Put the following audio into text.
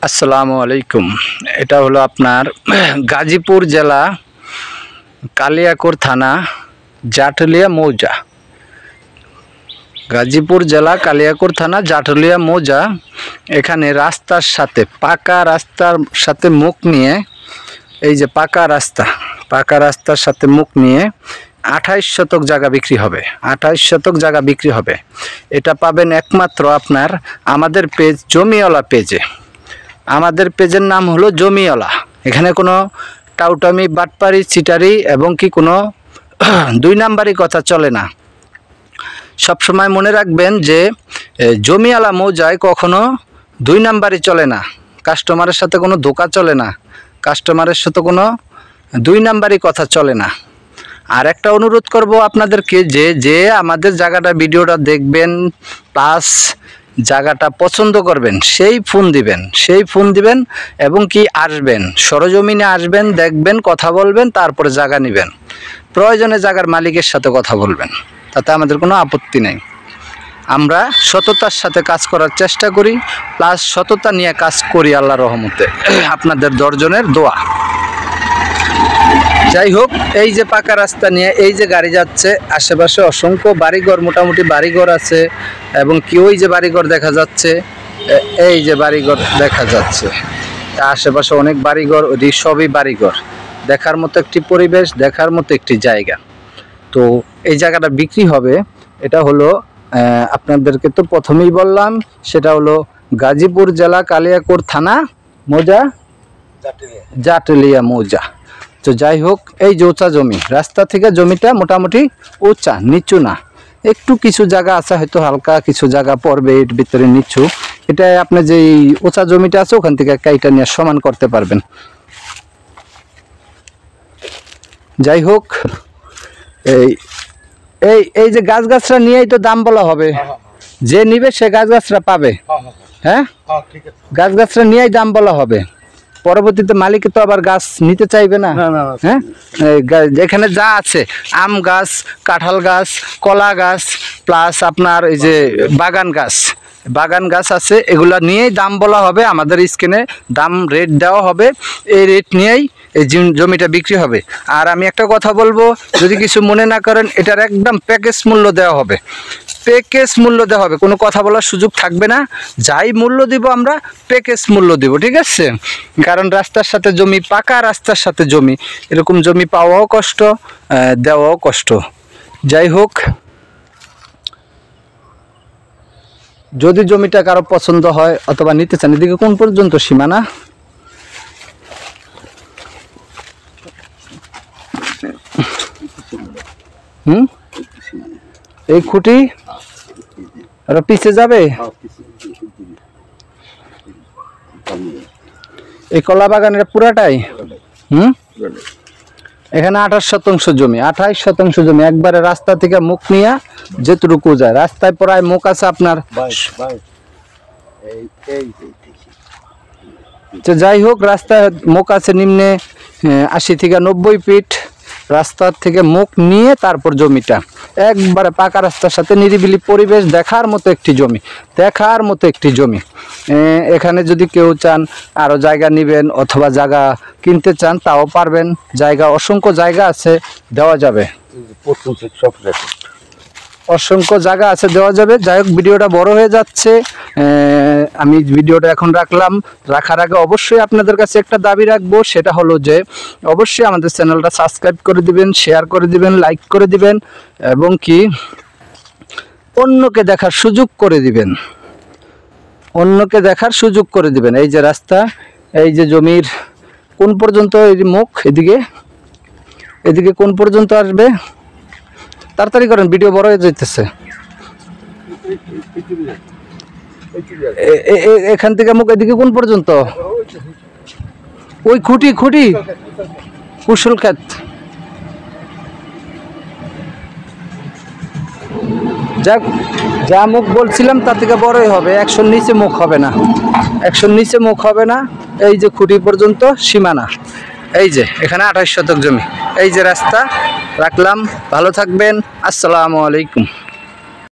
আসসালামু আলাইকুম। এটা হলো আপনার গাজীপুর জেলা কালিয়াকৈর থানা জাটলিয়া মৌজা। গাজীপুর জেলা কালিয়াকৈর থানা জাটলিয়া মৌজা। এখানে রাস্তার সাথে পাকা রাস্তার সাথে মুখ নিয়ে, এই যে পাকা রাস্তার সাথে মুখ নিয়ে 28 শতক জায়গা বিক্রি হবে। 28 শতক জায়গা বিক্রি হবে। এটা পাবেন একমাত্র আপনার আমাদের পেজ জমিওয়ালা পেজে। আমাদের পেজের নাম হলো জমিওয়ালা। এখানে কোনো টাউটামি, বাটপারি, চিটারি এবং কি কোনো 2 নাম্বারি কথা চলে না। সবসময় মনে রাখবেন যে জমিওয়ালা মৌজায় কখনো 2 নাম্বারি চলে না। কাস্টমারের সাথে কোনো ধোঁকা চলে না, কাস্টমারের সাথে কোনো 2 নাম্বারি কথা চলে না। আর একটা অনুরোধ করব আপনাদেরকে যে আমাদের জায়গাটা ভিডিওটা দেখবেন প্লাস জায়গাটা পছন্দ করবেন সেই ফোন দিবেন এবং কি আসবেন, সরজমিনে আসবেন, দেখবেন, কথা বলবেন, তারপরে জায়গা নেবেন। প্রয়োজনে জায়গার মালিকের সাথে কথা বলবেন, তাতে আমাদের কোনো আপত্তি নেই। আমরা সততার সাথে কাজ করার চেষ্টা করি, প্লাস সততা নিয়ে কাজ করি আল্লাহর রহমতে, আপনাদের 10 জনের দোয়া। যাই হোক, এই যে পাকা রাস্তা নিয়ে এই যে গাড়ি যাচ্ছে, আশেপাশে অসংখ্য বাড়িঘর, মোটামুটি বাড়িঘর আছে এবং কি ওই যে বাড়িঘর দেখা যাচ্ছে, এই যে বাড়িঘর দেখা যাচ্ছে, আশেপাশে অনেক বাড়িঘর, ওই সবই বাড়িঘর। দেখার মতো একটি পরিবেশ, দেখার মতো একটি জায়গা। তো এই জায়গাটা বিক্রি হবে। এটা হলো আপনাদেরকে তো প্রথমেই বললাম, সেটা হলো গাজীপুর জেলা কালিয়াকৈর থানা মৌজা, জাটলিয়া মৌজা। তো যাই হোক, এই যে উঁচা জমি, রাস্তা থেকে জমিটা মোটামুটি উঁচা, নিচু না, একটু কিছু জায়গা আছে হয়তো হালকা কিছু জায়গা পড়বে এর ভিতরে নিচু। এটা আপনি যে উঁচা জমিটা আছে ওখান থেকে কাইটা নিয়ে সমান করতে পারবেন। যাই হোক, এই যে গাছগাছরা নিয়েই তো দাম বলা হবে। যে নিবে সে গাছগাছরা পাবে। হ্যাঁ, গাছগাছরা নিয়েই দাম বলা হবে। পরবর্তীতে মালিক তো আবার গাছ নিতে চাইবে না। হ্যাঁ, এখানে যা আছে আম গাছ, কাঁঠাল গাছ, কলা গাছ, প্লাস আপনার এই যে বাগান গাছ আছে, এগুলা নিয়েই দাম বলা হবে। আমাদের স্ক্রিনে দাম রেট দেওয়া হবে, এই রেট নিয়েই এই জমিটা বিক্রি হবে। আর আমি একটা কথা বলবো, যদি কিছু মনে না করেন, এটার একদম প্যাকেজ মূল্য দেওয়া হবে। কোনো কথা বলার সুযোগ থাকবে না। যাই মূল্য দিব আমরা প্যাকেজ মূল্য দিব, ঠিক আছে? কারণ রাস্তার সাথে জমি, পাকা রাস্তার সাথে জমি, এরকম জমি পাওয়াও কষ্ট, দেওয়াও কষ্ট। যাই হোক, যদি জমিটা কারো পছন্দ হয় অথবা নিতে চান, এদিকে কোন পর্যন্ত সীমানা? এই খুঁটি আর পিছে যাবে এই কলা বাগানের পুরাটাই। এখানে 28 শতাংশ জমি, 28 শতাংশ জমি একবারে রাস্তা থেকে মুখ নিয়ে যেটুকু যায়। রাস্তায় প্রায় মুখ আছে আপনার। যাই হোক, রাস্তায় মুখ আছে নিম্নে 80 থেকে 90 ফিট। রাস্তার থেকে মুখ নিয়ে তারপর জমিটা একবারে পাকা রাস্তার সাথে নিরিবিলি পরিবেশ, দেখার মতো একটি জমি। এখানে যদি কেউ চান আরো জায়গা নেবেন অথবা জায়গা কিনতে চান তাও পারবেন। জায়গা, অসংখ্য জায়গা আছে, দেওয়া যাবে। অসংখ্য জায়গা আছে, দেওয়া যাবে। যাই হোক, ভিডিওটা বড় হয়ে যাচ্ছে। আমি ভিডিওটা এখন রাখার আগে অবশ্যই আপনাদের কাছে একটা দাবি রাখবো, সেটা হলো যে অবশ্যই আমাদের চ্যানেলটা সাবস্ক্রাইব করে দিবেন, শেয়ার করে দিবেন, লাইক করে দিবেন এবং কি অন্যকে দেখার সুযোগ করে দিবেন। এই যে রাস্তা, এই যে জমির কোন পর্যন্ত এই মুখ, এদিকে কোন পর্যন্ত আসবে? তাড়াতাড়ি করেন, ভিডিও বড় হয়ে যাইতেছে। এখান থেকে মুখ এদিকে কোন পর্যন্ত? ওই খুঁটি কুশল ক্ষেত। যাক, যা মুখ বলছিলাম তার থেকে বড়ই হবে, 100 নিচে মুখ হবে না। এই যে খুঁটি পর্যন্ত সীমানা। এই যে এখানে 28 শতক জমি, এই যে রাস্তা রাখলাম। ভালো থাকবেন। আসসালামু আলাইকুম।